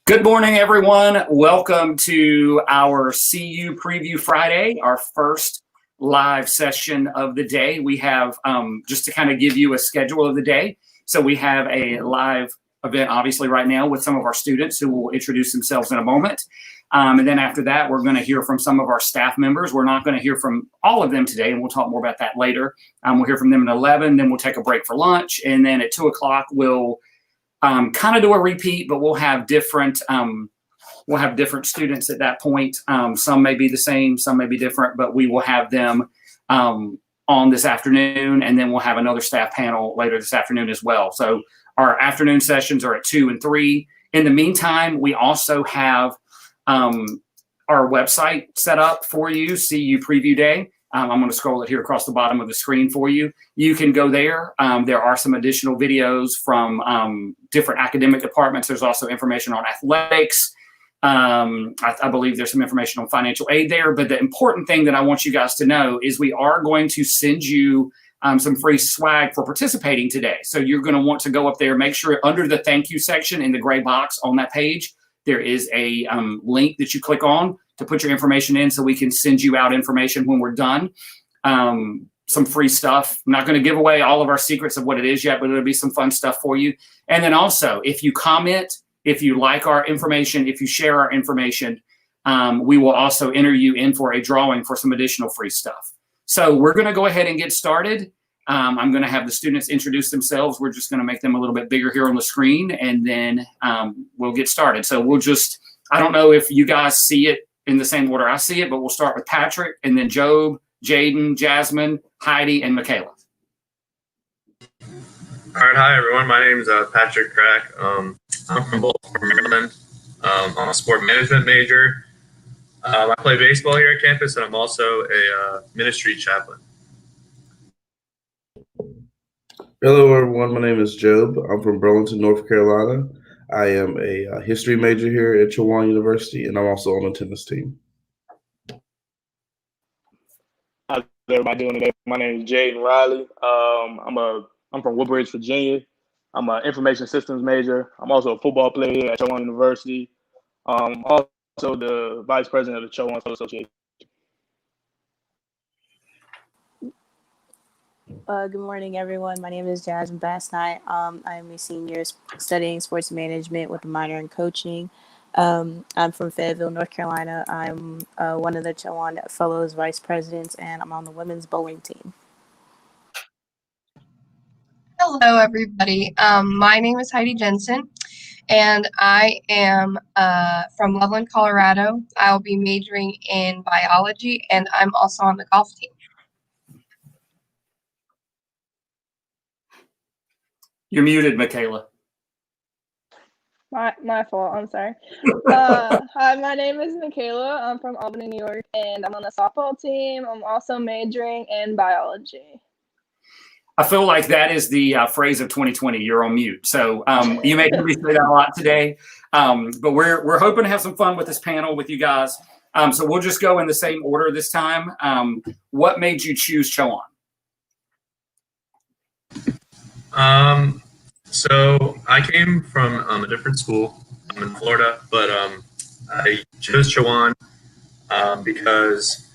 Good morning, everyone. Welcome to our CU Preview Friday, our first live session of the day. We have, just to kind of give you a schedule of the day. So we have a live event, obviously, right now with some of our students who will introduce themselves in a moment. And then after that, we're going to hear from some of our staff members. We're not going to hear from all of them today, and we'll talk more about that later. We'll hear from them at 11, then we'll take a break for lunch. And then at 2 o'clock, we'll kind of do a repeat, but we'll have different students at that point. Some may be the same, some may be different, but we will have them on this afternoon, and then we'll have another staff panel later this afternoon as well. So our afternoon sessions are at 2 and 3. In the meantime, we also have our website set up for you, CU Preview Day. I'm going to scroll it here across the bottom of the screen for you. You can go there. There are some additional videos from different academic departments. There's also information on athletics. I believe there's some information on financial aid there. But the important thing that I want you guys to know is we are going to send you some free swag for participating today. So you're going to want to go up there, make sure under the thank you section in the gray box on that page, there is a link that you click on to put your information in so we can send you out information when we're done. Some free stuff. I'm not going to give away all of our secrets of what it is yet, but it'll be some fun stuff for you. And then also, if you comment, if you like our information, if you share our information, we will also enter you in for a drawing for some additional free stuff. So we're going to go ahead and get started. I'm going to have the students introduce themselves. We're just going to make them a little bit bigger here on the screen, and then we'll get started. So I don't know if you guys see it in the same order I see it, but we'll start with Patrick, and then Job, Jaden, Jasmine, Heidi, and Michaela. All right, hi everyone. My name is Patrick Crack. I'm from Baltimore, Maryland. I'm a sport management major. I play baseball here at campus, and I'm also a ministry chaplain. Hello everyone, my name is Job. I'm from Burlington, North Carolina. I am a history major here at Chowan University, and I'm also on the tennis team. How's everybody doing today? My name is Jaden Riley. I'm from Woodbridge, Virginia. I'm an information systems major. I'm also a football player here at Chowan University. Also the vice president of the Chowan Students Association. Good morning, everyone. My name is Jasmine Bassnight. I am a senior studying sports management with a minor in coaching. I'm from Fayetteville, North Carolina. I'm one of the Chowan Fellows vice presidents, and I'm on the women's bowling team. Hello, everybody. My name is Heidi Jensen, and I am from Loveland, Colorado. I'll be majoring in biology, and I'm also on the golf team. You're muted, Michaela. My fault. I'm sorry. Hi, my name is Michaela. I'm from Albany, New York, and I'm on the softball team. I'm also majoring in biology. I feel like that is the phrase of 2020. You're on mute. So you may hear me say that a lot today. But we're hoping to have some fun with this panel with you guys. So we'll just go in the same order this time. What made you choose Chowan? So I came from a different school. I'm in Florida, but I chose Chowan because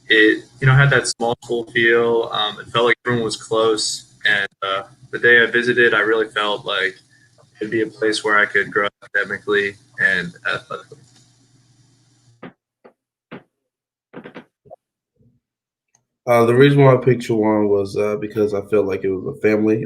it had that small school feel. It felt like everyone was close, and the day I visited, I really felt like it'd be a place where I could grow academically and athletically. The reason why I picked Chowan was because I felt like it was a family.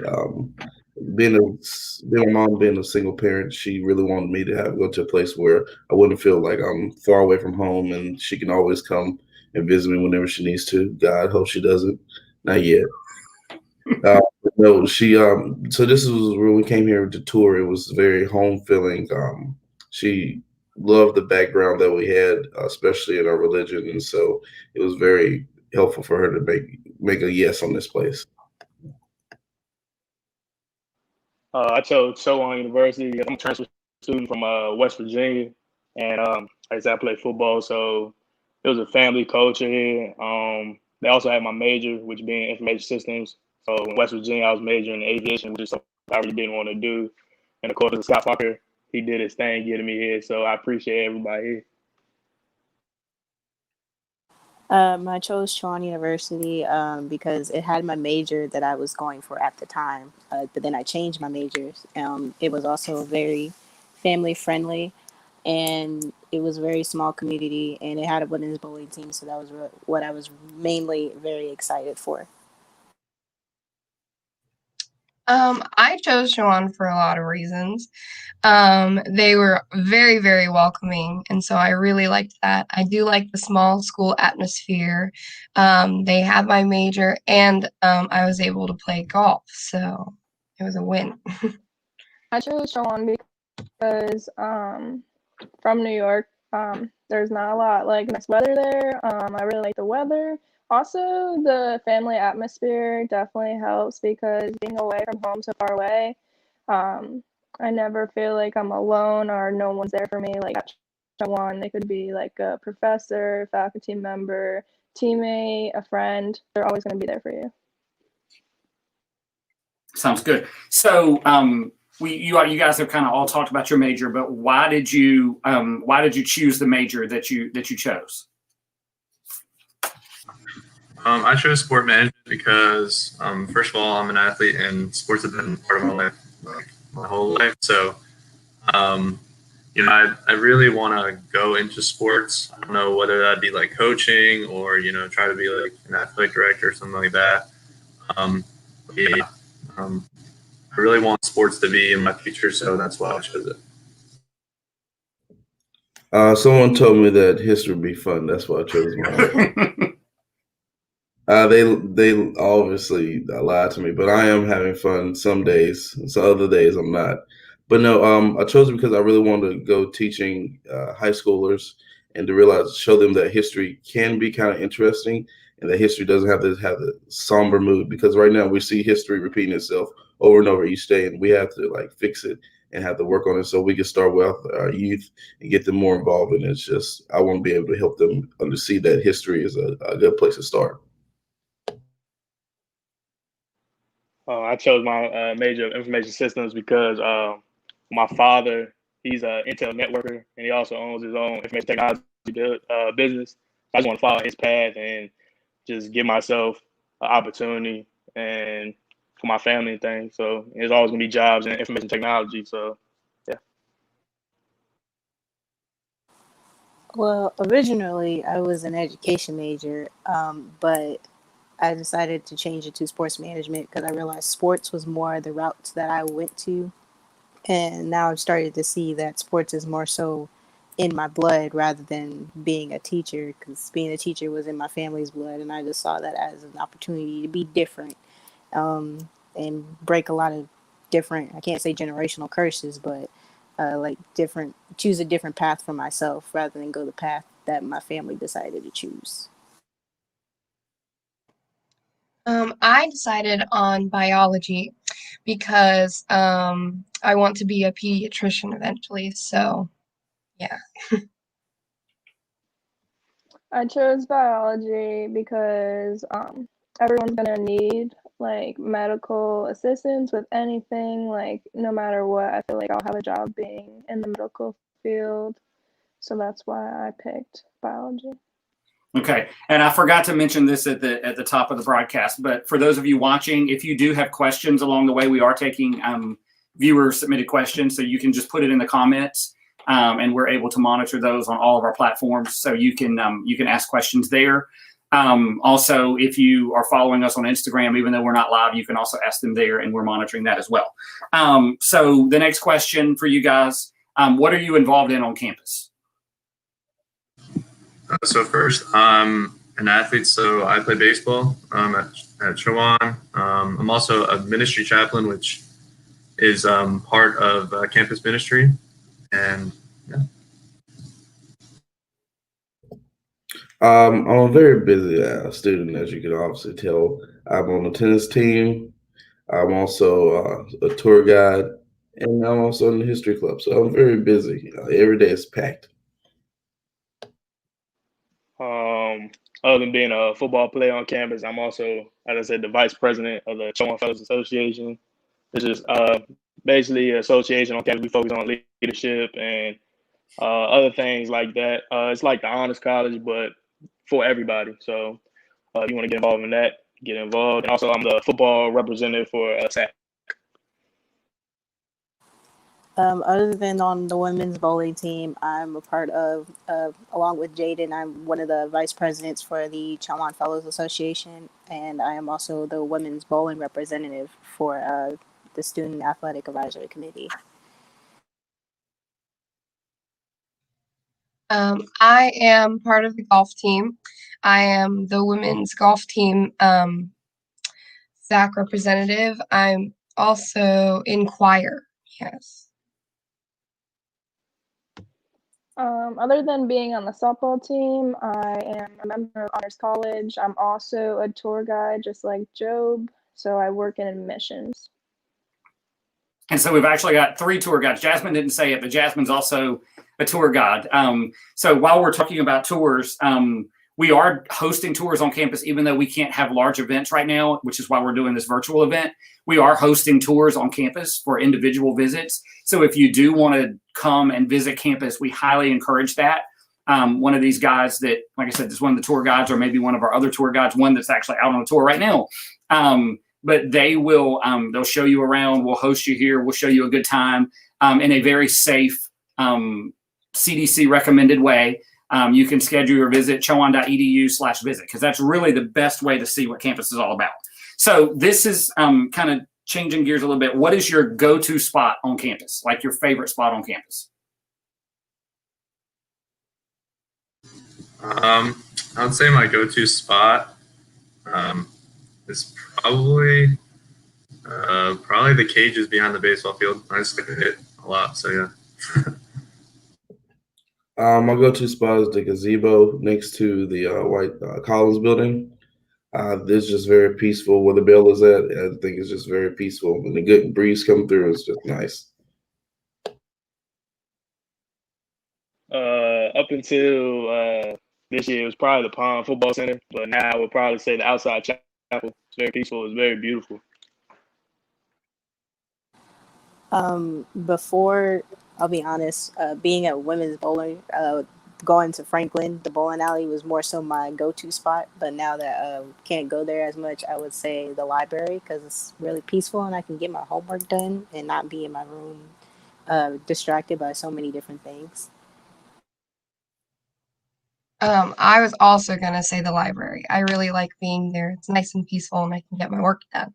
Being my mom being a single parent, she really wanted me to go to a place where I wouldn't feel like I'm far away from home, and she can always come and visit me whenever she needs to. God, hope she doesn't. Not yet. No, she. So this was when we came here to tour. It was very home feeling. She loved the background that we had, especially in our religion, and so it was very helpful for her to make a yes on this place. I chose Chowan University. I'm a transfer student from West Virginia, and like I said, I play football, so it was a family culture here. They also had my major, which being information systems. So in West Virginia, I was majoring in aviation, which is something I really didn't want to do. And of course, Scott Walker, he did his thing getting me here. So I appreciate everybody here. I chose Chowan University because it had my major that I was going for at the time, but then I changed my majors. It was also very family friendly, and it was a very small community, and it had a women's bowling team, so that was what I was mainly very excited for. I chose Chowan for a lot of reasons. They were very, very welcoming, and so I really liked that. I do like the small school atmosphere. They had my major, and I was able to play golf, so it was a win. I chose Chowan because from New York, there's not a lot like nice weather there. I really like the weather. Also, the family atmosphere definitely helps because being away from home so far away, I never feel like I'm alone or no one's there for me. Like at Chowan, they could be like a professor, faculty member, teammate, a friend. They're always going to be there for you. Sounds good. So you guys have kind of all talked about your major, but why did you choose the major that you chose? I chose sport management because, first of all, I'm an athlete and sports have been part of my life, like my whole life. So, I really want to go into sports. I don't know whether that be like coaching or, try to be like an athletic director or something like that. Yeah, I really want sports to be in my future, so that's why I chose it. Someone told me that history would be fun. That's why I chose mine. They obviously lied to me, but I am having fun some days. So other days I'm not. But no, I chose it because I really wanted to go teaching high schoolers and to show them that history can be kind of interesting and that history doesn't have to have the somber mood. Because right now we see history repeating itself over and over each day, and we have to like fix it and have to work on it so we can start with our youth and get them more involved. And it's just I want to be able to help them see that history is a good place to start. I chose my major of information systems because my father, he's an Intel networker, and he also owns his own information technology business. I just want to follow his path and just give myself an opportunity and for my family and things. So there's always going to be jobs in information technology. So, yeah. Well, originally I was an education major, but I decided to change it to sports management because I realized sports was more the routes that I went to. And now I've started to see that sports is more so in my blood rather than being a teacher, because being a teacher was in my family's blood. And I just saw that as an opportunity to be different and break a lot of different, I can't say generational curses, but choose a different path for myself rather than go the path that my family decided to choose. I decided on biology because I want to be a pediatrician eventually. So, yeah. I chose biology because everyone's gonna need like medical assistance with anything, like no matter what. I feel like I'll have a job being in the medical field, so that's why I picked biology. Okay, and I forgot to mention this at the top of the broadcast, but for those of you watching, if you do have questions along the way, we are taking viewer submitted questions, so you can just put it in the comments, and we're able to monitor those on all of our platforms, so you can ask questions there. Also, if you are following us on Instagram, even though we're not live, you can also ask them there, and we're monitoring that as well. So the next question for you guys: what are you involved in on campus? So first, I'm an athlete, so I play baseball at Chowan. I'm also a ministry chaplain, which is part of campus ministry, and yeah. I'm a very busy student, as you can obviously tell. I'm on the tennis team. I'm also a tour guide, and I'm also in the history club. So I'm very busy. Every day is packed. Other than being a football player on campus, I'm also, as I said, the vice president of the Chowan Fellows Association, which is basically an association on campus. We focus on leadership and other things like that. It's like the honors college, but for everybody. So if you want to get involved in that, get involved. And also, I'm the football representative for SAC. Other than on the women's bowling team, I'm a part of, along with Jaden, I'm one of the vice presidents for the Chowan Fellows Association, and I am also the women's bowling representative for the Student Athletic Advisory Committee. I am part of the golf team. I am the women's golf team SAC representative. I'm also in choir. Yes. Other than being on the softball team, I am a member of Honors College. I'm also a tour guide, just like Job. So I work in admissions. And so we've actually got 3 tour guides. Jasmine didn't say it, but Jasmine's also a tour guide. So while we're talking about tours, we are hosting tours on campus, even though we can't have large events right now, which is why we're doing this virtual event. We are hosting tours on campus for individual visits. So if you do want to come and visit campus, we highly encourage that. One of these guys that, like I said, is one of the tour guides, or maybe one of our other tour guides, one that's actually out on a tour right now. But they will, they'll show you around. We'll host you here. We'll show you a good time in a very safe, CDC recommended way. You can schedule your visit, chowan.edu/visit, because that's really the best way to see what campus is all about. So this is kind of changing gears a little bit. What is your go-to spot on campus, like your favorite spot on campus? I would say my go-to spot is probably the cages behind the baseball field. I just like to hit a lot, so yeah. My go-to spot is the gazebo next to the White Collins building. This is just very peaceful where the bell is at. I think it's just very peaceful. When the good breeze come through, it's just nice. Up until this year, it was probably the Pond Football Center, but now I would probably say the outside chapel. It's very peaceful. It's very beautiful. Before, I'll be honest, being a women's bowler, going to Franklin, the bowling alley was more so my go-to spot. But now that can't go there as much, I would say the library, because it's really peaceful and I can get my homework done and not be in my room distracted by so many different things. I was also going to say the library. I really like being there. It's nice and peaceful and I can get my work done.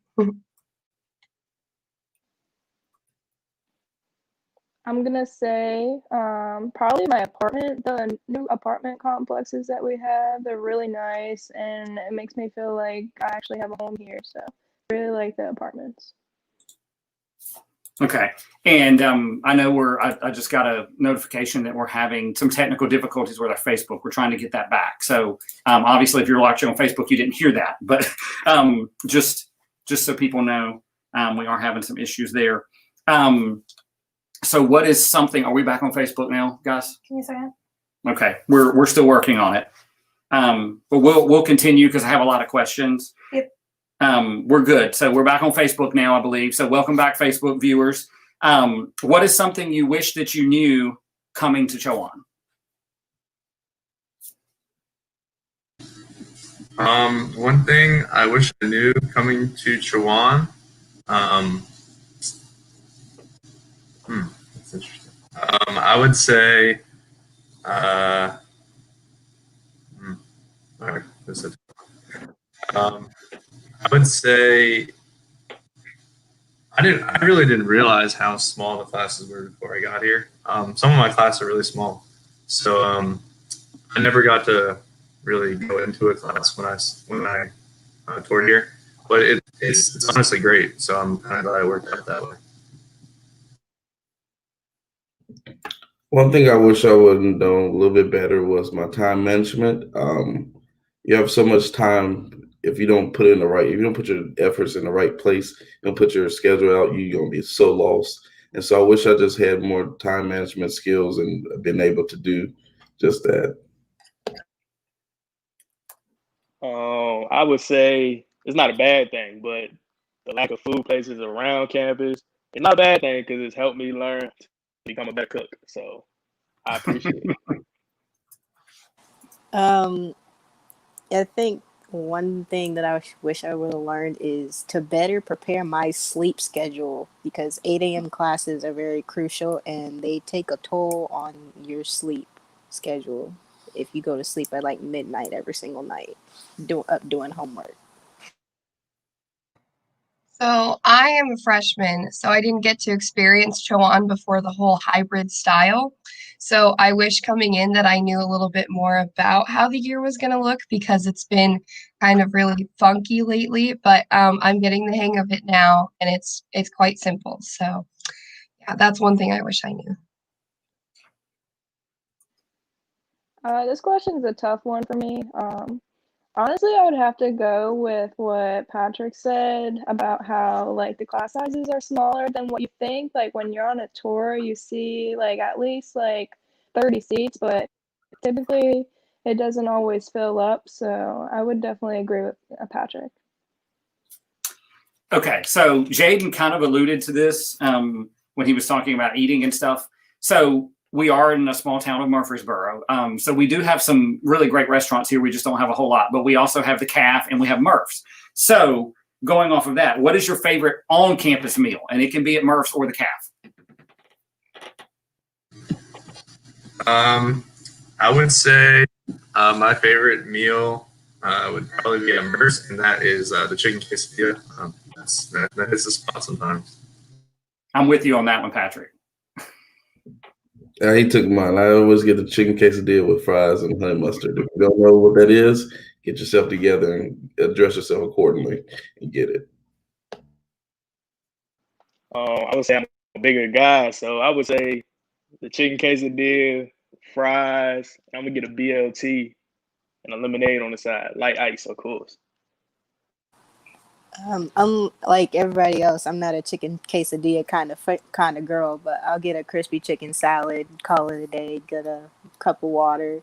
I'm going to say probably my apartment. The new apartment complexes that we have, they're really nice, and it makes me feel like I actually have a home here. So I really like the apartments. Okay. And I know I just got a notification that we're having some technical difficulties with our Facebook. We're trying to get that back. So obviously, if you're watching on Facebook, you didn't hear that. But just so people know, we are having some issues there. So what is something, are we back on Facebook now, guys? Give me a second. Okay. We're still working on it. But we'll continue because I have a lot of questions. Yep. We're good. So we're back on Facebook now, I believe. So welcome back, Facebook viewers. What is something you wish that you knew coming to Chowan? One thing I wish I knew coming to Chowan, that's interesting. I would say, all right, this is, I would say I really didn't realize how small the classes were before I got here. Some of my classes are really small, so I never got to really go into a class when I toured here. But it's honestly great, so I'm kind of glad I worked out that way. One thing I wish I would have done a little bit better was my time management. You have so much time. If you don't put your efforts in the right place, you don't put your schedule out, you're gonna be so lost. And so I wish I just had more time management skills and been able to do just that. I would say it's not a bad thing, but the lack of food places around campus it's not a bad thing because it's helped me learn to become a better cook. So I appreciate it. I think one thing that I wish I would have learned is to better prepare my sleep schedule, because 8 a.m. classes are very crucial and they take a toll on your sleep schedule if you go to sleep at like midnight every single night doing homework. So I am a freshman, so I didn't get to experience Chowan before the whole hybrid style. So I wish coming in that I knew a little bit more about how the year was going to look, because it's been kind of really funky lately. But I'm getting the hang of it now, and it's quite simple. So yeah, that's one thing I wish I knew. This question is a tough one for me. Honestly, I would have to go with what Patrick said about how like the class sizes are smaller than what you think. Like when you're on a tour, you see like at least like 30 seats, but typically it doesn't always fill up. So I would definitely agree with Patrick. Okay, so Jaden kind of alluded to this when he was talking about eating and stuff. So we are in a small town of Murfreesboro. So we do have some really great restaurants here. We just don't have a whole lot, but we also have the CAF and we have Murph's. So going off of that, what is your favorite on-campus meal? And it can be at Murph's or the CAF. I would say my favorite meal would probably be a Murph's, and that is the chicken quesadilla. That hits the spot sometimes. I'm with you on that one, Patrick. He took mine. I always get the chicken quesadilla with fries and honey mustard. If you don't know what that is, get yourself together and address yourself accordingly and get it. I would say I'm a bigger guy, so I would say the chicken quesadilla, fries. I'm gonna get a BLT and a lemonade on the side, light ice, of course. I'm like everybody else. I'm not a chicken quesadilla kind of girl, but I'll get a crispy chicken salad, call it a day, get a cup of water,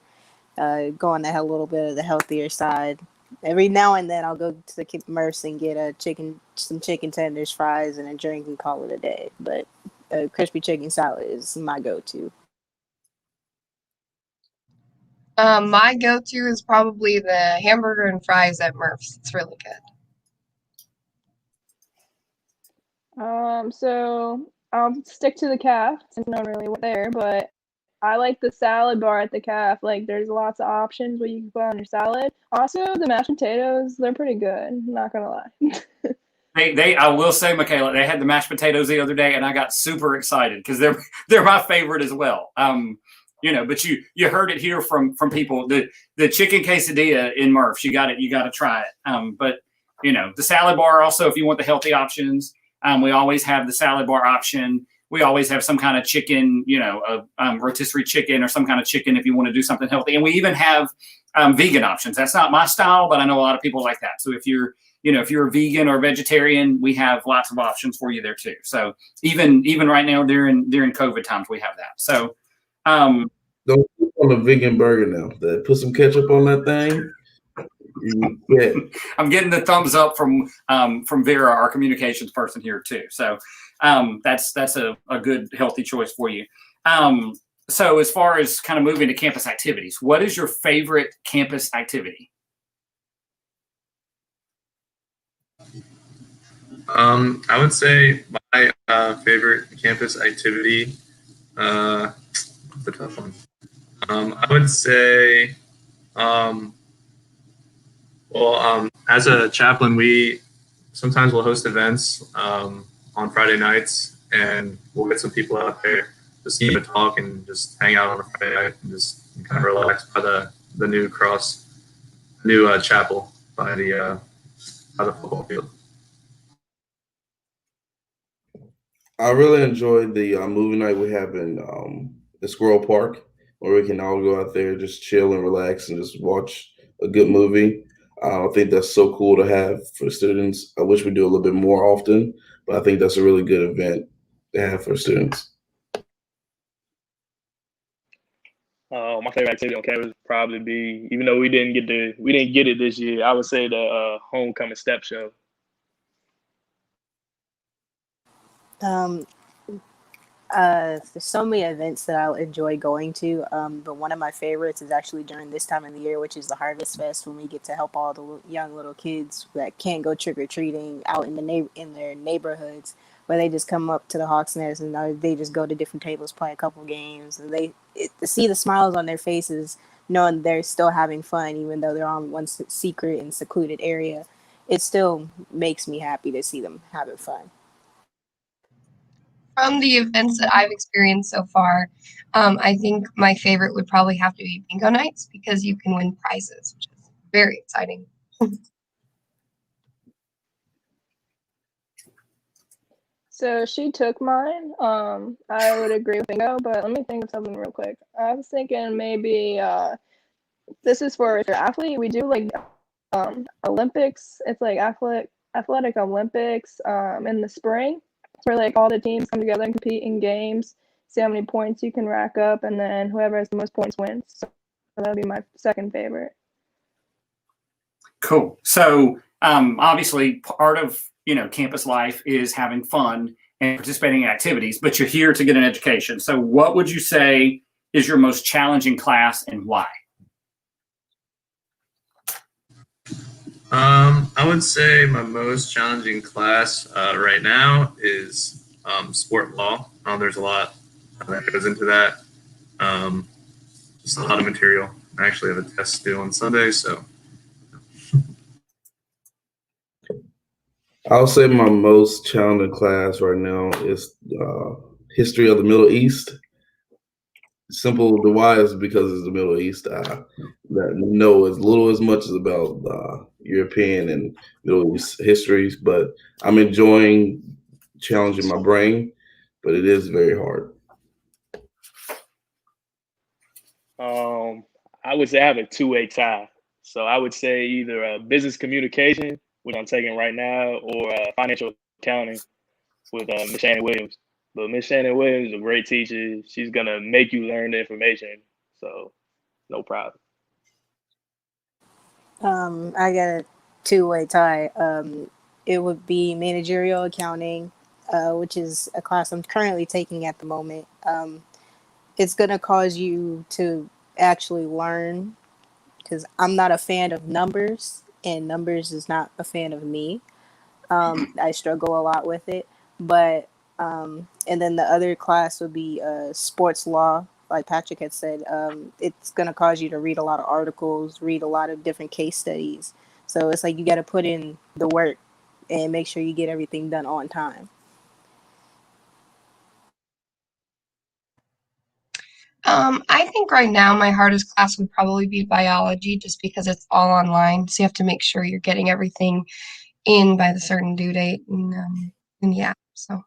go on a little bit of the healthier side. Every now and then I'll go to the Murph's and get some chicken tenders, fries, and a drink and call it a day. But a crispy chicken salad is my go-to. My go-to is probably the hamburger and fries at Murph's. It's really good. So I'll stick to the CAF since no one really went there, but I like the salad bar at the CAF. Like there's lots of options what you can put on your salad. Also, the mashed potatoes, they're pretty good. I'm not gonna lie. I will say, Michaela, they had the mashed potatoes the other day, and I got super excited because they're my favorite as well. But you heard it here from people. The chicken quesadilla in Murph's, you got to try it. But the salad bar also, if you want the healthy options, we always have the salad bar option. We always have some kind of chicken, a rotisserie chicken or some kind of chicken if you want to do something healthy. And we even have vegan options. That's not my style, but I know a lot of people like that. So if you're a vegan or vegetarian, we have lots of options for you there too. So even right now during COVID times, we have that. So don't put on a vegan burger now. Put some ketchup on that thing. Yeah. I'm getting the thumbs up from Vera, our communications person here too. So that's a good healthy choice for you. So as far as kind of moving to campus activities, what is your favorite campus activity? I would say my favorite campus activity, the tough one. I would say, as a chaplain, we sometimes will host events on Friday nights, and we'll get some people out there just to talk and just hang out on a Friday night and just kind of relax by the new chapel by the football field. I really enjoyed the movie night we have in the Squirrel Park, where we can all go out there, just chill and relax and just watch a good movie. I think that's so cool to have for students. I wish we do a little bit more often, but I think that's a really good event to have for students. My favorite activity on campus would probably be, even though we didn't get it this year, I would say the homecoming step show. Um, there's so many events that I enjoy going to, but one of my favorites is actually during this time of the year, which is the Harvest Fest, when we get to help all the young little kids that can't go trick or treating out in in their neighborhoods, where they just come up to the Hawk's Nest and they just go to different tables, play a couple games, and to see the smiles on their faces, knowing they're still having fun, even though they're on one secret and secluded area, it still makes me happy to see them having fun. From the events that I've experienced so far, I think my favorite would probably have to be bingo nights because you can win prizes, which is very exciting. So she took mine. I would agree with bingo, but let me think of something real quick. I was thinking maybe this is for if you're an athlete. We do like Olympics. It's like athletic Olympics in the spring. It's where like all the teams come together and compete in games, see how many points you can rack up, and then whoever has the most points wins. So that would be my second favorite. Cool. So obviously part of campus life is having fun and participating in activities, but you're here to get an education. So what would you say is your most challenging class and why? I would say my most challenging class right now is sport law. There's a lot that goes into that. Just a lot of material. I actually have a test due on Sunday, so. I'll say my most challenging class right now is history of the Middle East. Simple. The why is because it's the Middle East. That know as little as much as about European and Middle East histories, but I'm enjoying challenging my brain, but it is very hard. I would say I have a two-way tie. So I would say either business communication, which I'm taking right now, or financial accounting with Miss Shannon Williams. But Miss Shannon Williams is a great teacher. She's gonna make you learn the information. So no problem. I got a two-way tie. It would be managerial accounting, which is a class I'm currently taking at the moment. It's going to cause you to actually learn, because I'm not a fan of numbers, and numbers is not a fan of me. I struggle a lot with it. But and then the other class would be sports law. Like Patrick had said, it's going to cause you to read a lot of articles, read a lot of different case studies. So it's like you got to put in the work and make sure you get everything done on time. I think right now my hardest class would probably be biology, just because it's all online. So you have to make sure you're getting everything in by the certain due date, and yeah. So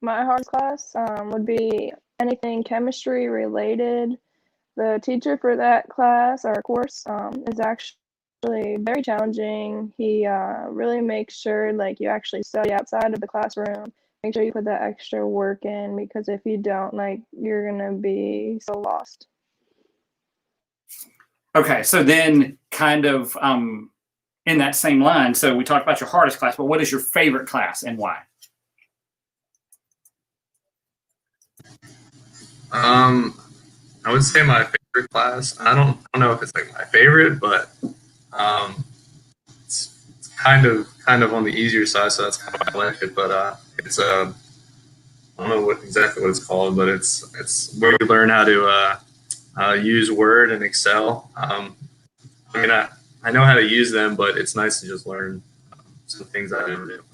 My hardest class would be anything chemistry related. The teacher for that class or course is actually very challenging. He really makes sure like you actually study outside of the classroom. Make sure you put that extra work in, because if you don't, like, you're gonna be so lost. Okay, so then kind of in that same line, so we talked about your hardest class, but what is your favorite class and why? I would say my favorite class. I don't know if it's like my favorite, but it's kind of on the easier side, so that's kind of why I like it. But it's I don't know exactly what it's called, but it's where you learn how to use Word and Excel. I mean, I know how to use them, but it's nice to just learn some things I didn't do.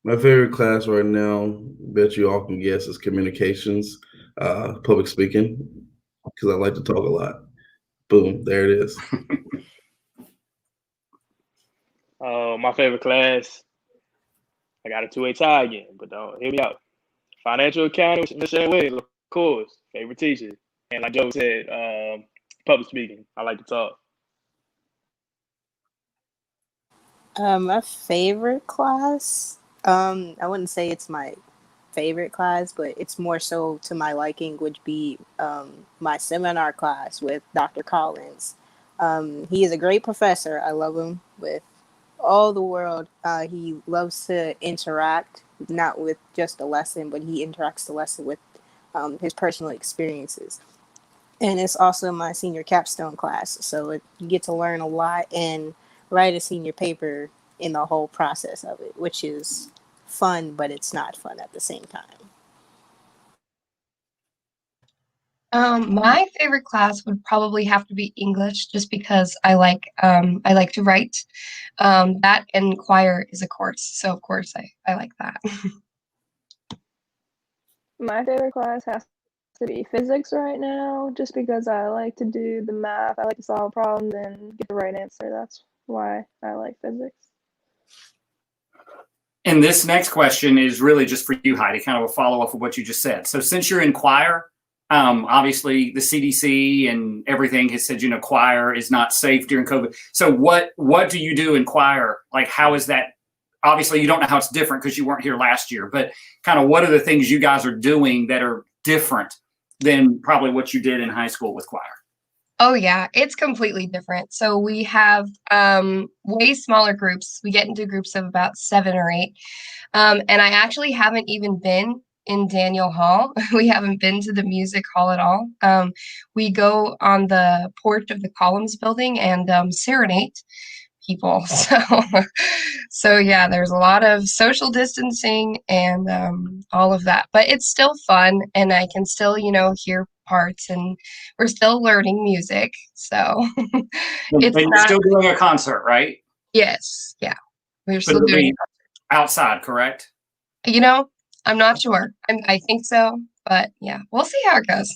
My favorite class right now, bet you all can guess, is communications, public speaking, because I like to talk a lot. Boom, there it is. My favorite class, I got a two-way tie again, but don't hear me out. Financial accounting with Miss Shannon Williams, of course, favorite teacher. And like Joe said, public speaking. I like to talk. My favorite class, I wouldn't say it's my favorite class, but it's more so to my liking, would be my seminar class with Dr. Collins. He is a great professor. I love him with all the world. He loves to interact, not with just a lesson, but he interacts the lesson with his personal experiences. And it's also my senior capstone class, so you get to learn a lot and write a senior paper in the whole process of it, which is fun, but it's not fun at the same time. My favorite class would probably have to be English, just because I like to write. That and choir is a course, so of course I like that. My favorite class has to be physics right now, just because I like to do the math. I like to solve problems and get the right answer. That's why I like physics. And this next question is really just for you, Heidi, kind of a follow-up of what you just said. So since you're in choir, obviously the CDC and everything has said, choir is not safe during COVID. So what do you do in choir? Like, how is that? Obviously, you don't know how it's different because you weren't here last year, but kind of what are the things you guys are doing that are different than probably what you did in high school with choir? Oh yeah, it's completely different. So we have way smaller groups. We get into groups of about 7 or 8. And I actually haven't even been in Daniel Hall. We haven't been to the music hall at all. We go on the porch of the Columns building and serenade people. So yeah, there's a lot of social distancing and all of that, but it's still fun, and I can still hear parts, and we're still learning music. So it's And you're not. still doing a concert, right? Yes, yeah, we're But still it'll doing. be outside, correct? I'm not sure. I think so, but yeah, we'll see how it goes.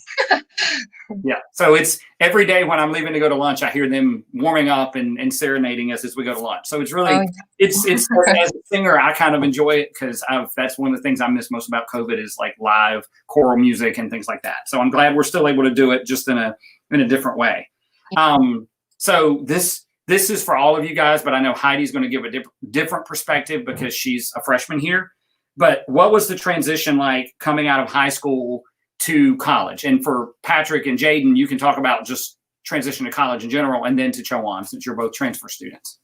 Yeah. So it's every day when I'm leaving to go to lunch, I hear them warming up and serenading us as we go to lunch. So it's really, Oh, it's as a singer, I kind of enjoy it because that's one of the things I miss most about COVID is like live choral music and things like that. So I'm glad we're still able to do it just in a different way. So this is for all of you guys, but I know Heidi's going to give a different perspective because she's a freshman here. But what was the transition like coming out of high school to college? And for Patrick and Jaden, you can talk about just transition to college in general, and then to Chowan, since you're both transfer students.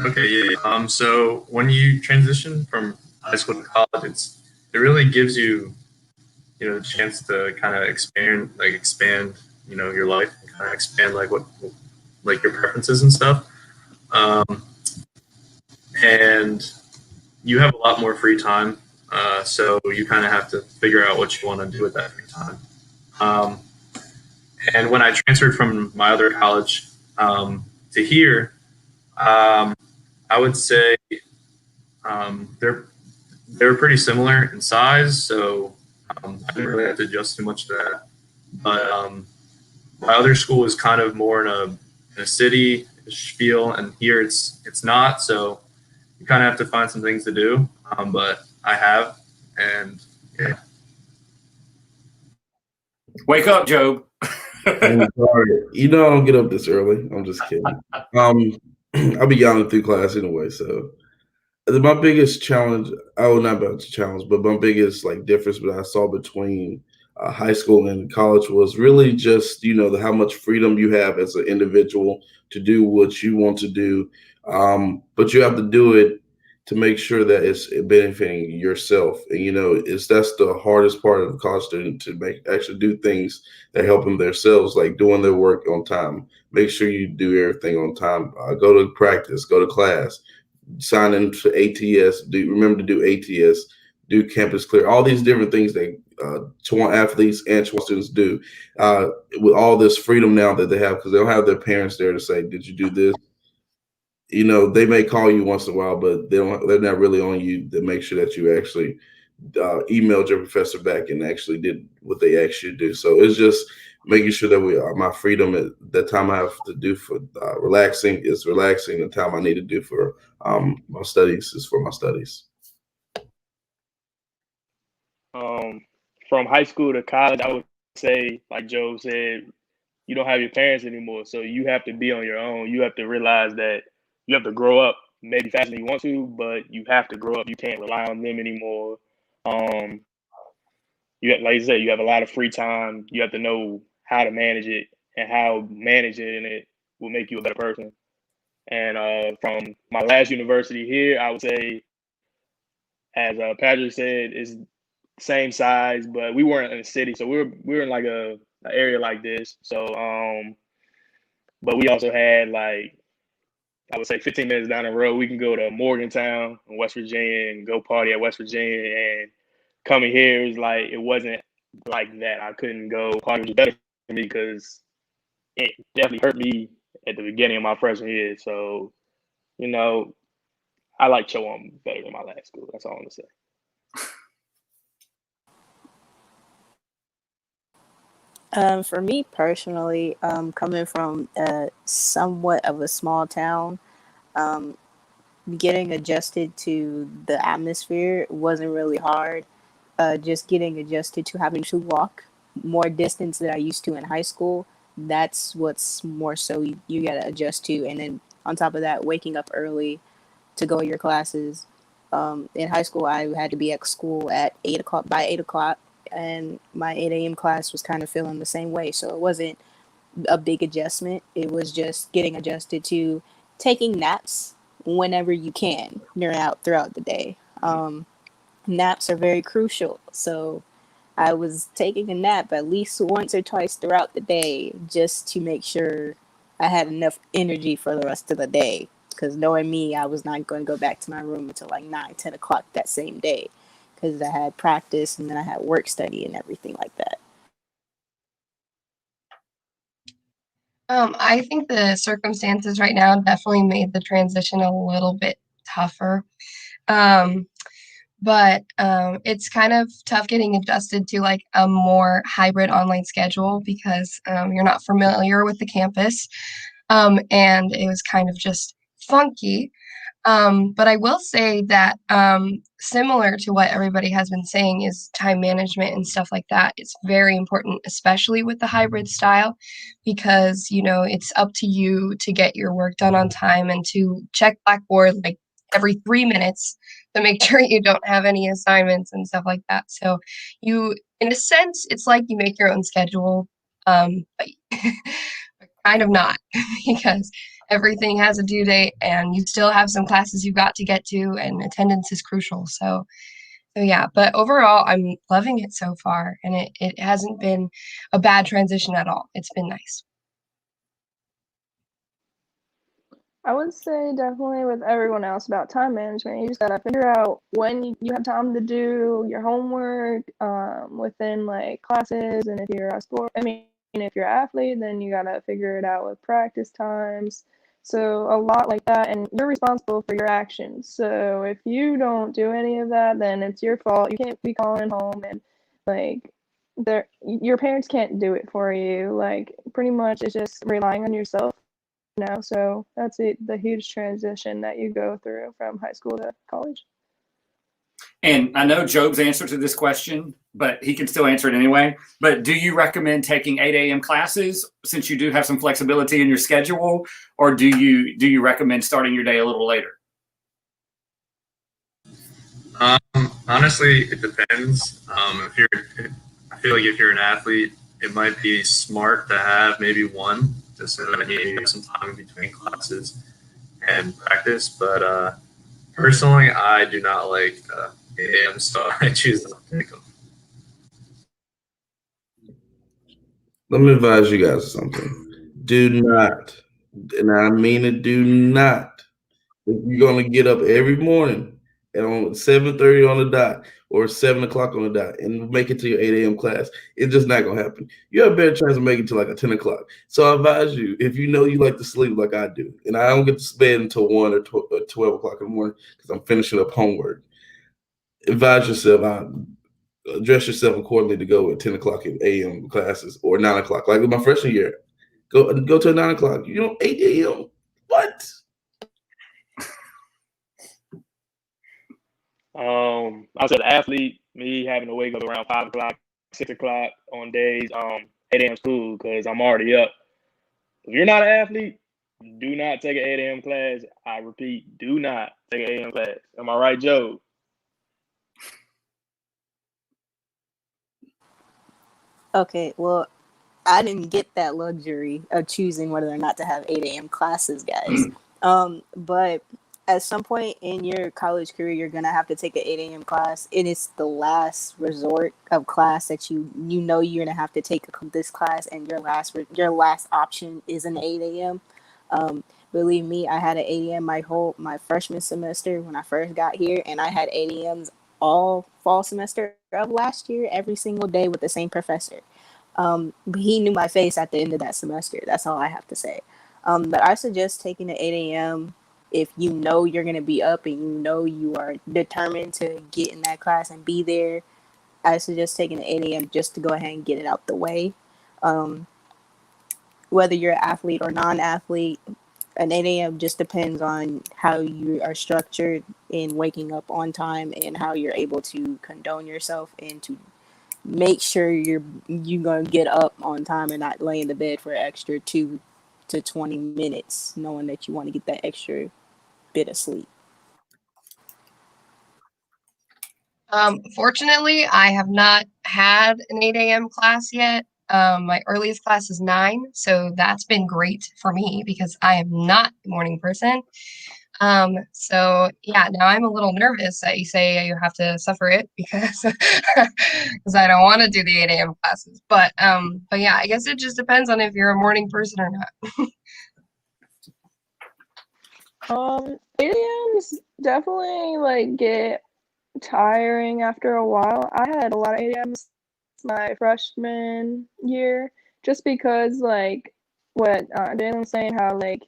Okay, yeah. So when you transition from high school to college, it really gives you, the chance to kind of expand, your life, and kind of expand like your preferences and stuff. And you have a lot more free time. So you kind of have to figure out what you want to do with that free time. And when I transferred from my other college to here, I would say they're pretty similar in size, so I didn't really have to adjust too much to that. But my other school is kind of more in a city feel, and here it's not. So you kind of have to find some things to do. But I have, and yeah. Wake up, Job. I'm sorry. I don't get up this early. I'm just kidding. I'll be yawning through class anyway. So my biggest challenge, not about the challenge, but my biggest difference that I saw between high school and college was really just how much freedom you have as an individual to do what you want to do, but you have to do it to make sure that it's benefiting yourself. And that's the hardest part of a college student, to actually do things that help them themselves, like doing their work on time. Make sure you do everything on time. Go to practice, go to class, sign in to ATS. Remember to do ATS, do campus clear, all these different things that Chowan athletes and Chowan students do, with all this freedom now that they have, because they don't have their parents there to say, "Did you do this?" They may call you once in a while, but they're not really on you to make sure that you actually emailed your professor back and actually did what they asked you to do. So it's just making sure that my freedom at the time I have to do for relaxing is relaxing. The time I need to do for my studies is for my studies. From high school to college, I would say, like Joe said, you don't have your parents anymore, so you have to be on your own. You have to realize that you have to grow up, maybe faster than you want to, but you have to grow up. You can't rely on them anymore. Like you said, you have a lot of free time. You have to know how to manage it, and how managing it will make you a better person. And from my last university here, I would say, as Patrick said, it's same size, but we weren't in a city, so we were in like a area like this. So, but we also had like, I would say 15 minutes down the road, we can go to Morgantown in West Virginia and go party at West Virginia. And coming here is like, it wasn't like that. I couldn't go. Party was better for me because it definitely hurt me at the beginning of my freshman year. So, you know, I like Chowan better than my last school. That's all I'm gonna say. For me personally, coming from somewhat of a small town, um, getting adjusted to the atmosphere wasn't really hard. Just getting adjusted to having to walk more distance than I used to in high school. That's what's more so you gotta adjust to. And then on top of that, waking up early to go to your classes. In high school, I had to be at school at 8 o'clock by 8 o'clock, and my 8 a.m. class was kind of feeling the same way. So it wasn't a big adjustment. It was just getting adjusted to taking naps whenever you can throughout the day. Naps are very crucial. So I was taking a nap at least once or twice throughout the day just to make sure I had enough energy for the rest of the day. Because knowing me, I was not going to go back to my room until like 9, 10 o'clock that same day. Because I had practice and then I had work study and everything like that. I think the circumstances right now definitely made the transition a little bit tougher. But it's kind of tough getting adjusted to like a more hybrid online schedule because you're not familiar with the campus. And it was kind of just funky. But I will say that similar to what everybody has been saying is time management and stuff like that. It's very important, especially with the hybrid style, because it's up to you to get your work done on time and to check Blackboard like every 3 minutes to make sure you don't have any assignments and stuff like that. So in a sense, it's like you make your own schedule, but kind of not because everything has a due date and you still have some classes you've got to get to and attendance is crucial. So yeah, but overall I'm loving it so far and it hasn't been a bad transition at all. It's been nice. I would say definitely with everyone else about time management, you just gotta figure out when you have time to do your homework within like classes, and if you're if you're an athlete, then you gotta figure it out with practice times. So a lot like that, and you're responsible for your actions. So if you don't do any of that, then it's your fault. You can't be calling home and like your parents can't do it for you. Like pretty much it's just relying on yourself now. So that's the huge transition that you go through from high school to college. And I know Job's answer to this question, but he can still answer it anyway. But do you recommend taking 8 a.m. classes since you do have some flexibility in your schedule, or do you recommend starting your day a little later? Honestly, it depends. I feel like if you're an athlete, it might be smart to have maybe one, just so that you have some time in between classes and practice. But personally, I do not like 8 a.m., so I choose not to take them. Let me advise you guys something. Do not, and I mean it, do not. If you're gonna get up every morning and on 7:30 on the dot or 7 o'clock on the dot and make it to your 8 a.m. class, it's just not gonna happen. You have a better chance of making it to like a 10 o'clock. So I advise you, if you know you like to sleep like I do, and I don't get to bed until 1 or 12 o'clock in the morning because I'm finishing up homework, advise yourself, dress yourself accordingly to go at 10 o'clock a.m. classes or 9 o'clock. Like with my freshman year, go to 9 o'clock. 8 a.m. What? I said athlete, me having to wake up around 5 o'clock, 6 o'clock on days, 8 a.m. school because I'm already up. If you're not an athlete, do not take an 8 a.m. class. I repeat, do not take an 8 a.m. class. Am I right, Joe? Okay, well, I didn't get that luxury of choosing whether or not to have 8 a.m. classes, guys. But at some point in your college career, you're gonna have to take an 8 a.m. class. It is the last resort of class that you know you're gonna have to take this class, and your last option is an 8 a.m. Believe me, I had an 8 a.m. my freshman semester when I first got here, and I had 8 a.m.s all fall semester of last year, every single day with the same professor. But he knew my face at the end of that semester. That's all I have to say. But I suggest taking the 8 a.m. if you know you're going to be up and you know you are determined to get in that class and be there. I suggest taking the 8 a.m. just to go ahead and get it out the way. Whether you're an athlete or non-athlete, an 8 a.m. just depends on how you are structured in waking up on time and how you're able to condone yourself and to make sure you're gonna get up on time and not lay in the bed for an extra 2 to 20 minutes, knowing that you want to get that extra bit of sleep. Fortunately, I have not had an 8 a.m. class yet. My earliest class is 9, so that's been great for me because I am not a morning person. So yeah, now I'm a little nervous that you say you have to suffer it because because I don't want to do the 8 a.m. classes. But yeah, I guess it just depends on if you're a morning person or not. 8 a.m.s definitely like get tiring after a while. I had a lot of 8 a.m.s my freshman year just because like what Jaden was saying, how like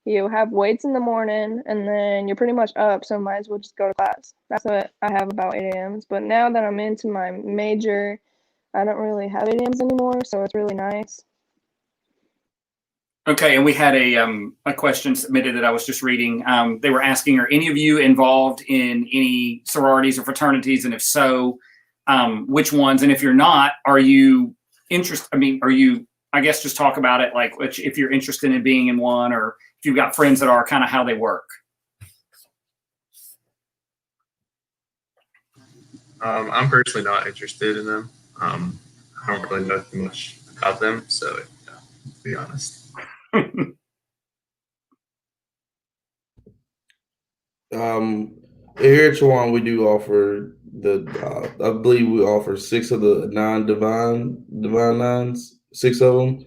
you have weights in the morning and then you're pretty much up, so might as well just go to class. That's what I have about 8 a.m.s. But now that I'm into my major, I don't really have 8 a.m.s anymore, so it's really nice. Okay, and we had a question submitted that I was just reading. They were asking, are any of you involved in any sororities or fraternities? And if so, which ones? And if you're not, are you interested? I mean, are you, I guess, just talk about it, like if you're interested in being in one, or if you've got friends that are, kind of how they work. I'm personally not interested in them. I don't really know too much about them, so yeah, to be honest. Here at Chowan, we do offer I believe we offer 6 of the 9 divine nines, 6 of them.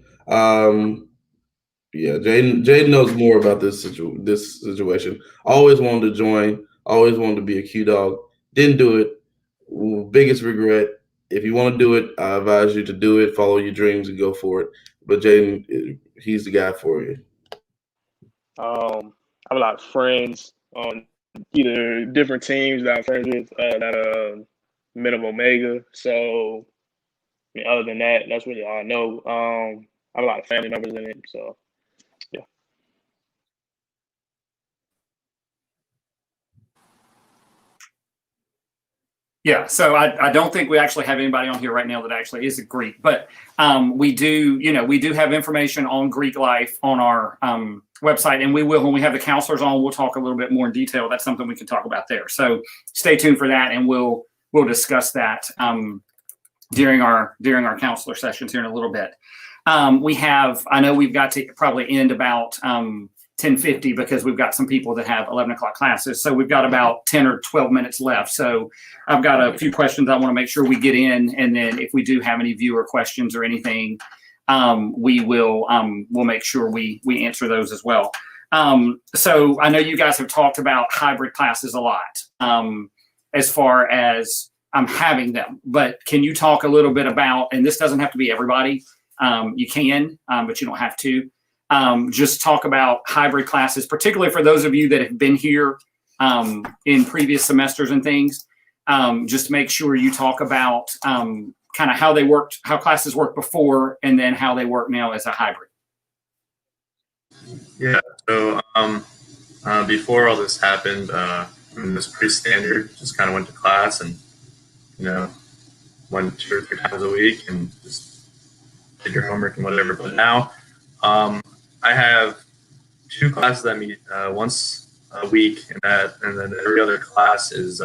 Yeah, Jaden knows more about this situation. Always wanted to join. Always wanted to be a Q dog. Didn't do it. Biggest regret. If you want to do it, I advise you to do it. Follow your dreams and go for it. But Jaden, he's the guy for you. I have a lot of friends on either different teams that I'm friends with that minimum omega. So I mean, other than that, that's really all I know. I have a lot of family members in it, so yeah. Yeah, so I don't think we actually have anybody on here right now that actually is a Greek, but we do have information on Greek life on our website, and we will, when we have the counselors on, we'll talk a little bit more in detail. That's something we can talk about there. So stay tuned for that, and we'll discuss that during our counselor sessions here in a little bit. I know we've got to probably end about 10:50 because we've got some people that have 11 o'clock classes. So we've got about 10 or 12 minutes left. So I've got a few questions I want to make sure we get in. And then if we do have any viewer questions or anything, we'll make sure we answer those as well. So I know you guys have talked about hybrid classes a lot as far as having them. But can you talk a little bit about, and this doesn't have to be everybody, you can, but you don't have to. Just talk about hybrid classes, particularly for those of you that have been here in previous semesters and things. Just make sure you talk about kind of how they worked, how classes worked before, and then how they work now as a hybrid. Yeah. So before all this happened, it was pretty standard. Just kind of went to class and went 2 or 3 times a week and just did your homework and whatever. But now I have 2 classes that meet once a week, and then every other class is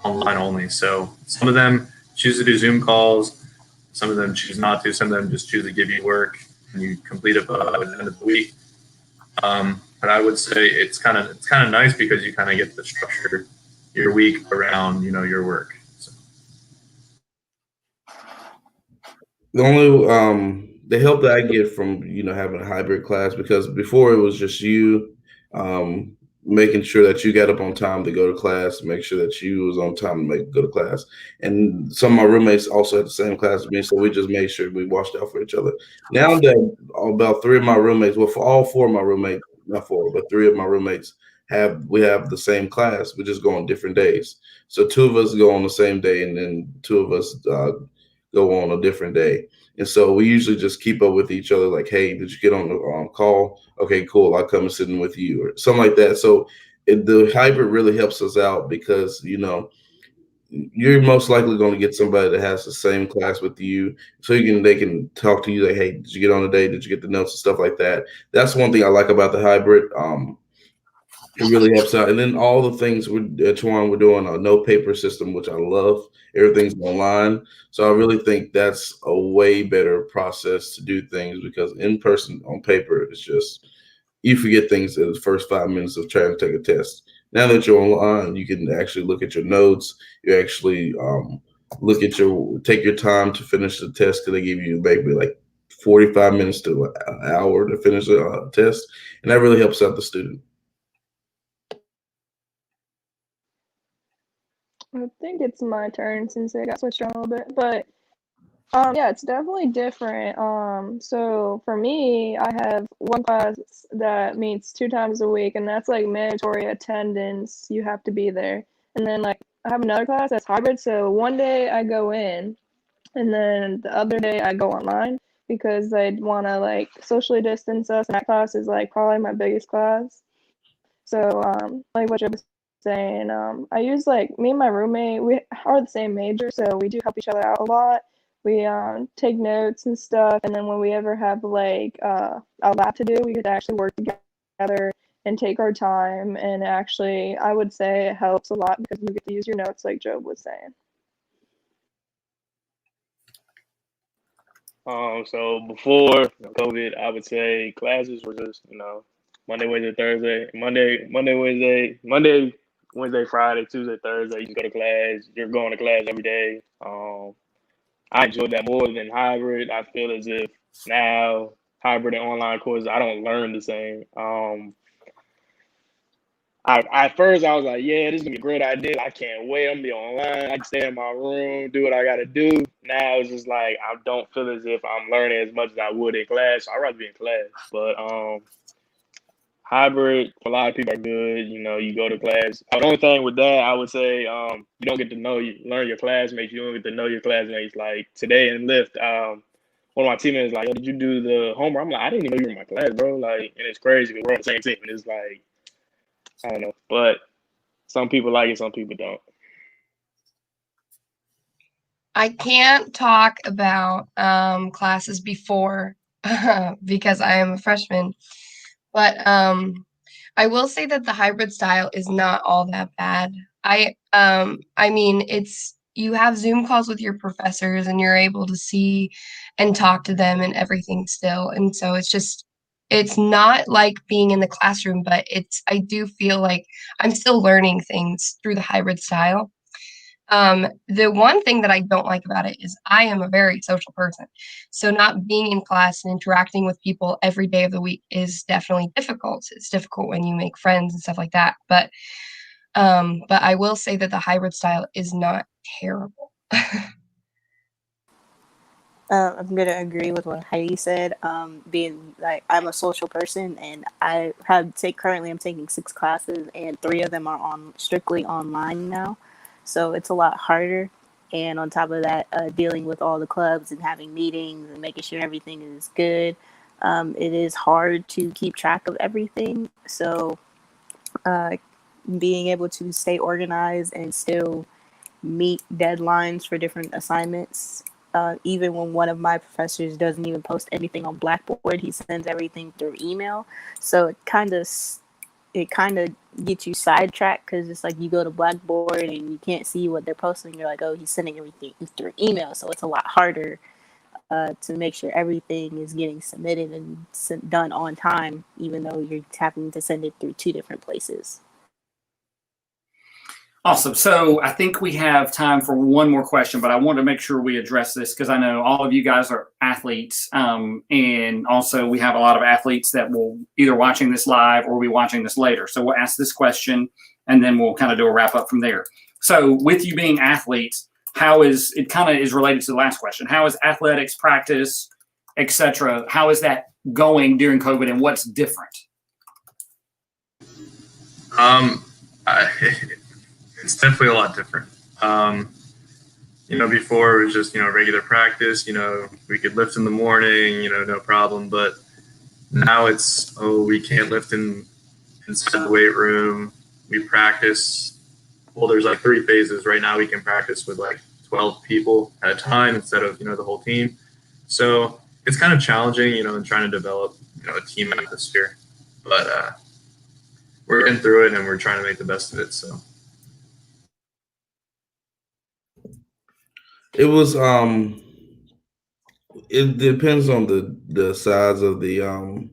online only. So some of them choose to do Zoom calls, some of them choose not to, some of them just choose to give you work and you complete it by the end of the week. But I would say it's kind of nice because you kind of get to structure your week around your work. So. The only the help that I get from having a hybrid class, because before it was just you making sure that you got up on time to go to class, make sure that you was on time to go to class, and some of my roommates also had the same class as me, so we just made sure we watched out for each other. Now that about three of my roommates, well, for all four of my roommates, not four, but three of my roommates we have the same class. We just go on different days. So two of us go on the same day, and then two of us go on a different day. And so we usually just keep up with each other, like, hey, did you get on the call? Okay, cool. I'll come and sit in with you, or something like that. So the hybrid really helps us out because, you're most likely going to get somebody that has the same class with you. So they can talk to you like, hey, did you get on today? Did you get the notes and stuff like that? That's one thing I like about the hybrid. It really helps out. And then all the things Chowan, we're doing a no paper system, which I love. Everything's online. So I really think that's a way better process to do things, because in person on paper, it's just, you forget things in the first 5 minutes of trying to take a test. Now that you're online, you can actually look at your notes. You actually take your time to finish the test, because they give you maybe like 45 minutes to an hour to finish a test. And that really helps out the student. I think it's my turn since I got switched around a little bit, but yeah, it's definitely different. So for me, I have one class that meets 2 times a week, and that's like mandatory attendance. You have to be there. And then like I have another class that's hybrid. So one day I go in, and then the other day I go online because they'd want to like socially distance us. And that class is like probably my biggest class. So like what you're saying, I use like me and my roommate, we are the same major, so we do help each other out a lot. We take notes and stuff, and then when we ever have like a lab to do, we could actually work together and take our time. And actually, I would say it helps a lot because you get to use your notes, like Job was saying. So before COVID, I would say classes were just, Monday, Wednesday, Thursday, Monday, Wednesday, Friday, Tuesday, Thursday. You go to class. You're going to class every day. I enjoyed that more than hybrid. I feel as if now hybrid and online courses, I don't learn the same. At first I was like, yeah, this is gonna be a great idea. I can't wait. I'm gonna be online. I can stay in my room, do what I gotta do. Now it's just like I don't feel as if I'm learning as much as I would in class. So I'd rather be in class. But hybrid for a lot of people are good. You go to class. The only thing with that, I would say, you don't get to learn your classmates. You don't get to know your classmates. Like today in Lyft, one of my teammates like, "Yo, did you do the homework?" I'm like, "I didn't even know you were in my class, bro." Like, and it's crazy because we're on the same team, and it's like, I don't know, but some people like it, some people don't. I can't talk about classes before because I am a freshman, but I will say that the hybrid style is not all that bad. I mean, you have Zoom calls with your professors and you're able to see and talk to them and everything still. And so it's not like being in the classroom, but I do feel like I'm still learning things through the hybrid style. The one thing that I don't like about it is I am a very social person. So not being in class and interacting with people every day of the week is definitely difficult. It's difficult when you make friends and stuff like that. But I will say that the hybrid style is not terrible. I'm gonna agree with what Heidi said. Being like I'm a social person, and currently I'm taking 6 classes, and 3 of them are strictly online now, so it's a lot harder. And on top of that, dealing with all the clubs and having meetings and making sure everything is good, it is hard to keep track of everything. So, being able to stay organized and still meet deadlines for different assignments. Even when one of my professors doesn't even post anything on Blackboard, he sends everything through email. So it kind of gets you sidetracked because it's like you go to Blackboard and you can't see what they're posting. You're like, oh, he's sending everything through email, so it's a lot harder to make sure everything is getting submitted and done on time, even though you're having to send it through 2 different places. Awesome. So I think we have time for one more question, but I want to make sure we address this because I know all of you guys are athletes. And also we have a lot of athletes that will either watching this live or be watching this later. So we'll ask this question and then we'll kind of do a wrap up from there. So with you being athletes, how is it kind of is related to the last question? How is athletics, practice, etc.? How is that going during COVID and what's different? It's definitely a lot different. Before it was just, regular practice, we could lift in the morning, no problem. But now it's, we can't lift inside the weight room. We practice. Well, there's like 3 phases. Right now we can practice with like 12 people at a time instead of, the whole team. So it's kind of challenging, and trying to develop, a team atmosphere. But we're getting through it and we're trying to make the best of it. So. It was it depends on the size of the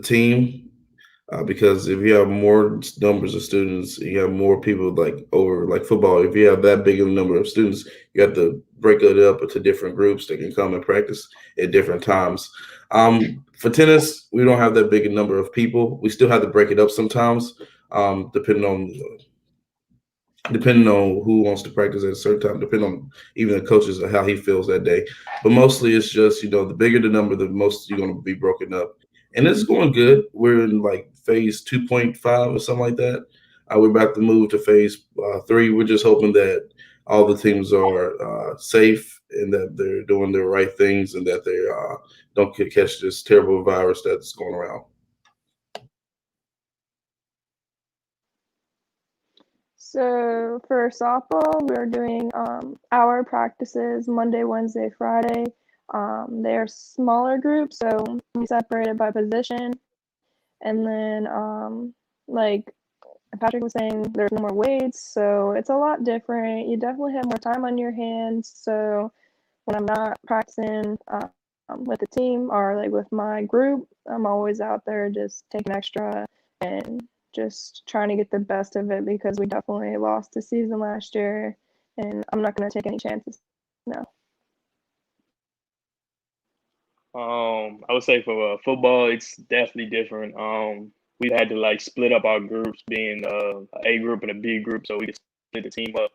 team, because if you have more numbers of students, you have more people like football. If you have that big of a number of students, you have to break it up into different groups that can come and practice at different times. For tennis, we don't have that big a number of people. We still have to break it up sometimes, depending on who wants to practice at a certain time, depending on even the coaches and how he feels that day. But mostly it's just, the bigger the number, the most you're going to be broken up. And it's going good. We're in like phase 2.5 or something like that. We're about to move to phase 3. We're just hoping that all the teams are safe and that they're doing the right things and that they don't catch this terrible virus that's going around. So for softball, we're doing hour practices Monday, Wednesday, Friday. They're smaller groups, so we separated by position. And then, like Patrick was saying, there's no more weights, so it's a lot different. You definitely have more time on your hands. So when I'm not practicing with the team or like with my group, I'm always out there just taking extra and just trying to get the best of it because we definitely lost the season last year, and I'm not going to take any chances. No. I would say for football, it's definitely different. We had to like split up our groups, being A group and a B group, so we could split the team up.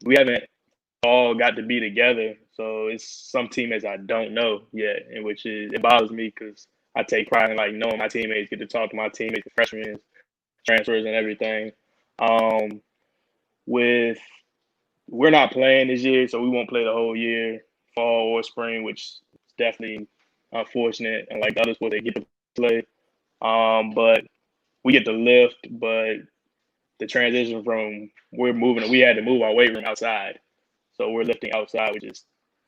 We haven't all got to be together, so it's some teammates I don't know yet, and it bothers me because I take pride in like knowing my teammates, get to talk to my teammates, the freshmen, transfers, and everything. We're not playing this year, so we won't play the whole year, fall or spring, which is definitely unfortunate. And like the other sports, they get to play, but we get to lift. But the transition from we had to move our weight room outside, so we're lifting outside, which is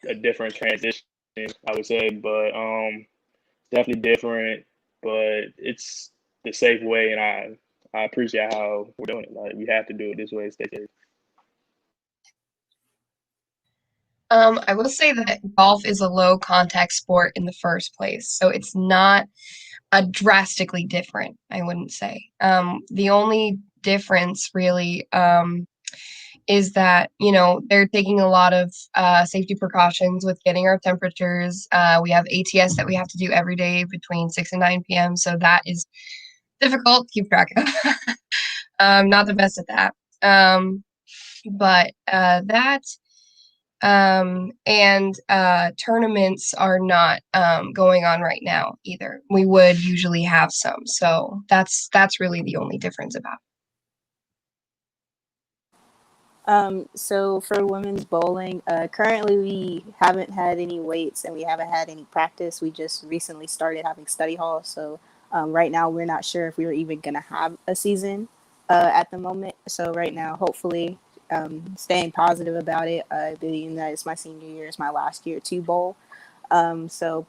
a different transition, I would say. But definitely different, but it's the safe way, and I appreciate how we're doing it. Like we have to do it this way to stay safe. I will say that golf is a low contact sport in the first place, so it's not a drastically different, I wouldn't say. The only difference really is that, they're taking a lot of safety precautions with getting our temperatures. We have ATS that we have to do every day between 6 and 9 p.m., so that is difficult to keep track of. I'm not the best at that. But that and tournaments are not going on right now either. We would usually have some, so that's really the only difference about it. So for women's bowling, currently we haven't had any weights and we haven't had any practice. We just recently started having study hall, so right now we're not sure if we're even going to have a season at the moment. So right now, hopefully, staying positive about it, being that it's my senior year, it's my last year to bowl. So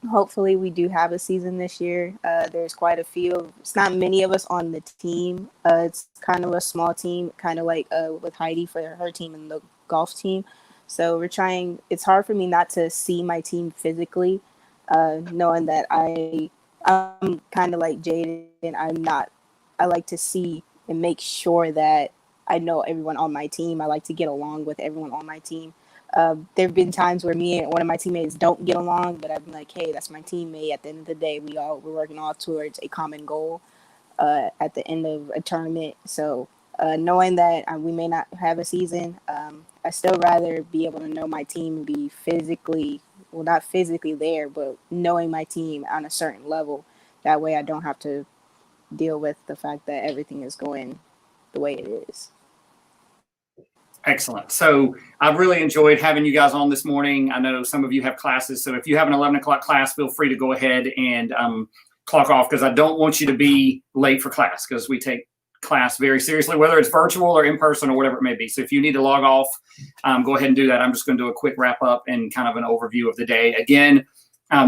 hopefully we do have a season this year. There's quite a few. It's not many of us on the team. It's kind of a small team, kind of like with Heidi for her team and the golf team. So we're trying. It's hard for me not to see my team physically, knowing that I'm kind of like Jaden. I'm not. I like to see and make sure that I know everyone on my team. I like to get along with everyone on my team. There have been times where me and one of my teammates don't get along, but I'm like, hey, that's my teammate. At the end of the day, we're working all towards a common goal at the end of a tournament. So knowing that we may not have a season, I still rather be able to know my team and be physically, well, not physically there, but knowing my team on a certain level. That way I don't have to deal with the fact that everything is going the way it is. Excellent. So I've really enjoyed having you guys on this morning. I know some of you have classes, so if you have an 11 o'clock class, feel free to go ahead and clock off, because I don't want you to be late for class, because we take class very seriously, whether it's virtual or in person or whatever it may be. So if you need to log off, go ahead and do that. I'm just going to do a quick wrap up and kind of an overview of the day. Again,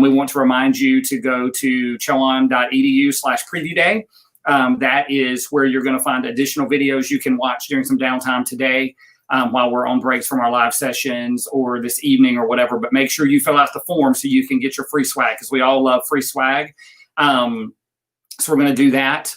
we want to remind you to go to chowan.edu/preview day. That is where you're going to find additional videos you can watch during some downtime today, while we're on breaks from our live sessions or this evening or whatever. But make sure you fill out the form so you can get your free swag, because we all love free swag. So we're going to do that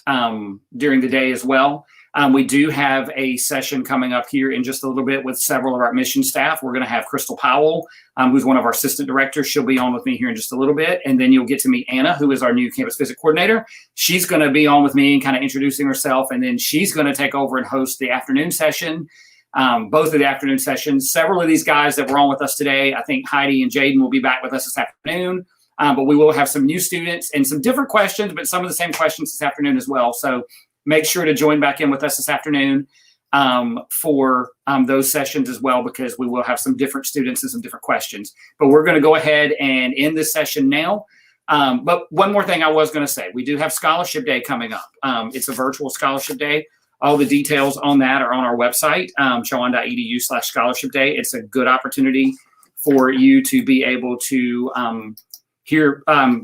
during the day as well. We do have a session coming up here in just a little bit with several of our admission staff. We're going to have Crystal Powell, who's one of our assistant directors. She'll be on with me here in just a little bit. And then you'll get to meet Anna, who is our new campus visit coordinator. She's going to be on with me and kind of introducing herself. And then she's going to take over and host the afternoon session, both of the afternoon sessions. Several of these guys that were on with us today, I think Heidi and Jaden will be back with us this afternoon. But we will have some new students and some different questions, but some of the same questions this afternoon as well. So make sure to join back in with us this afternoon for those sessions as well, because we will have some different students and some different questions. But we're going to go ahead and end this session now. But one more thing I was going to say, we do have Scholarship Day coming up. It's a virtual Scholarship Day. All the details on that are on our website, chowan.edu/scholarship day. It's a good opportunity for you to be able to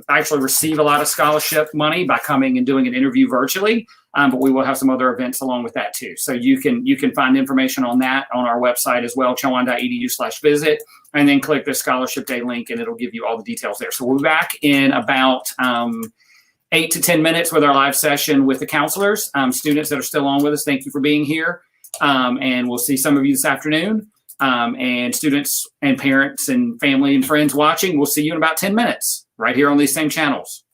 actually receive a lot of scholarship money by coming and doing an interview virtually. But we will have some other events along with that too. So you can find information on that on our website as well, chowan.edu/visit, and then click the Scholarship Day link and it'll give you all the details there. So we'll be back in about 8 to 10 minutes with our live session with the counselors. Students that are still on with us, thank you for being here. And we'll see some of you this afternoon. And students and parents and family and friends watching, we'll see you in about 10 minutes right here on these same channels.